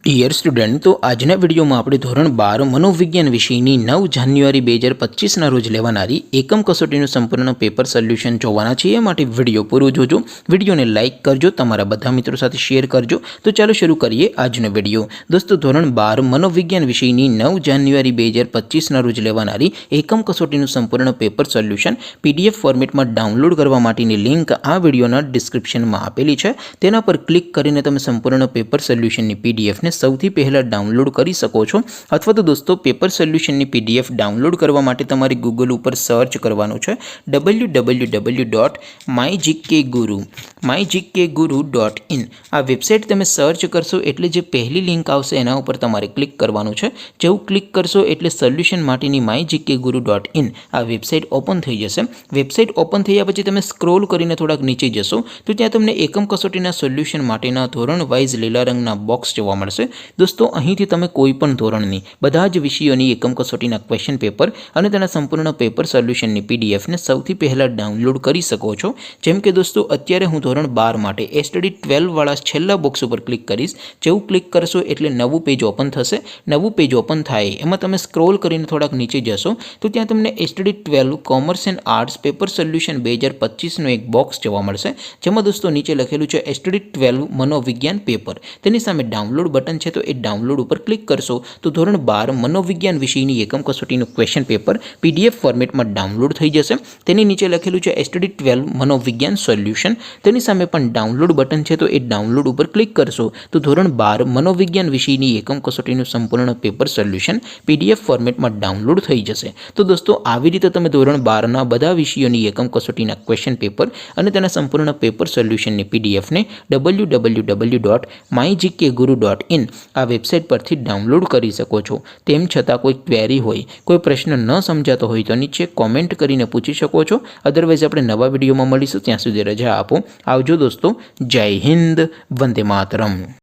Dear student, तो आजना video में આપણે ધોરણ 12 મનોવિજ્ઞાન વિષયની 9 જાન્યુઆરી 2025 ના રોજ લેવાનારી એકમ કસોટીનું સંપૂર્ણ પેપર સોલ્યુશન જોવાના છે। એ માટે વિડિયો પૂરો જોજો, વિડિયોને લાઈક કરજો, તમારા બધા મિત્રો સાથે શેર કરજો। તો ચાલો શરૂ કરીએ આજનો વિડિયો। દોસ્તો, ધોરણ 12 મનોવિજ્ઞાન વિષયની 9 જાન્યુઆરી 2025 ના રોજ લેવાનારી એકમ કસોટીનું સંપૂર્ણ પેપર સોલ્યુશન પીડીએફ ફોર્મેટમાં ડાઉનલોડ કરવા માટેની લિંક આ વિડિયોના ડિસ્ક્રિપ્શનમાં આપેલી છે। તેના પર ક્લિક કરીને તમે સંપૂર્ણ પેપર સોલ્યુશનની પીડીએફ ને સૌથી પહેલા ડાઉનલોડ કરી શકો છો। અથવા તો દોસ્તો, પેપર સોલ્યુશનની પીડીએફ ડાઉનલોડ કરવા માટે તમારે ગૂગલ ઉપર સર્ચ કરવાનું છે www.mygkguru.in। આ વેબસાઇટ તમે સર્ચ કરશો એટલે જે પહેલી લિંક આવશે એના ઉપર તમારે ક્લિક કરવાનું છે। જેવું ક્લિક કરશો એટલે સોલ્યુશન માટેની mygkguru.in આ વેબસાઇટ ઓપન થઈ જશે। વેબસાઇટ ઓપન થયા પછી તમે સ્ક્રોલ કરીને થોડાક નીચે જશો તો ત્યાં તમને એકમ કસોટીના સોલ્યુશન માટેના ધોરણ વાઇઝ લીલા રંગના બોક્સ જોવા મળશે। दोस्तों, અહીંથી તમે કોઈ પણ ધોરણની બધા જ વિષયોની એકમ કસોટીના ક્વેશ્ચન પેપર અને તેના સંપૂર્ણ પેપર સોલ્યુશનની પીડીએફ ને સૌથી પહેલા ડાઉનલોડ કરી શકો છો। જેમ કે દોસ્તો, અત્યારે હું ધોરણ 12 માટે એસટીડી 12 વાળા છેલ્લા બોક્સ ઉપર ક્લિક કરીશ। જેવું ક્લિક કરશો એટલે નવું પેજ ઓપન થશે। નવું પેજ ઓપન થાય એમાં તમે સ્ક્રોલ કરીને થોડાક નીચે જશો તો ત્યાં તમને STD 12 commerce and arts paper solution 2025 નો એક બોક્સ જોવા મળશે। જેમાં દોસ્તો નીચે લખેલું છે એસટીડી 12 મનોવિજ્ઞાન પેપર। તેની સામે ડાઉનલોડ બટન છે તો એ ડાઉનલોડ ઉપર ક્લિક કરશો તો ધોરણ 12 મનોવિજ્ઞાન વિષયની એકમ કસોટીનું ક્વેશ્ચન પેપર પીડીએફ ફોર્મેટમાં ડાઉનલોડ થઈ જશે। તેની નીચે લખેલું છે એસટીડી 12 મનોવિજ્ઞાન સોલ્યુશન। તેની સામે પણ ડાઉનલોડ બટન છે તો એ ડાઉનલોડ ઉપર ક્લિક કરશો તો ધોરણ 12 મનોવિજ્ઞાન વિષયની એકમ કસોટીનું સંપૂર્ણ પેપર સોલ્યુશન પીડીએફ ફોર્મેટમાં ડાઉનલોડ થઈ જશે। તો દોસ્તો, આવી રીતે તમે ધોરણ 12ના બધા વિષયોની એકમ કસોટીના ક્વેશ્ચન પેપર અને તેના સંપૂર્ણ પેપર સોલ્યુશનની પીડીએફને www.mygkguru.in આ વેબસાઇટ પરથી ડાઉનલોડ કરી શકો છો। તેમ છતાં કોઈ ક્વેરી હોય, કોઈ પ્રશ્ન ન સમજાતો હોય તો નીચે કોમેન્ટ કરીને પૂછી શકો છો। અદરવાઇઝ આપણે નવા વિડીયોમાં મળીશું, ત્યાં સુધી રજા આપો। આવજો દોસ્તો, જય હિન્દ, વંદે માતરમ।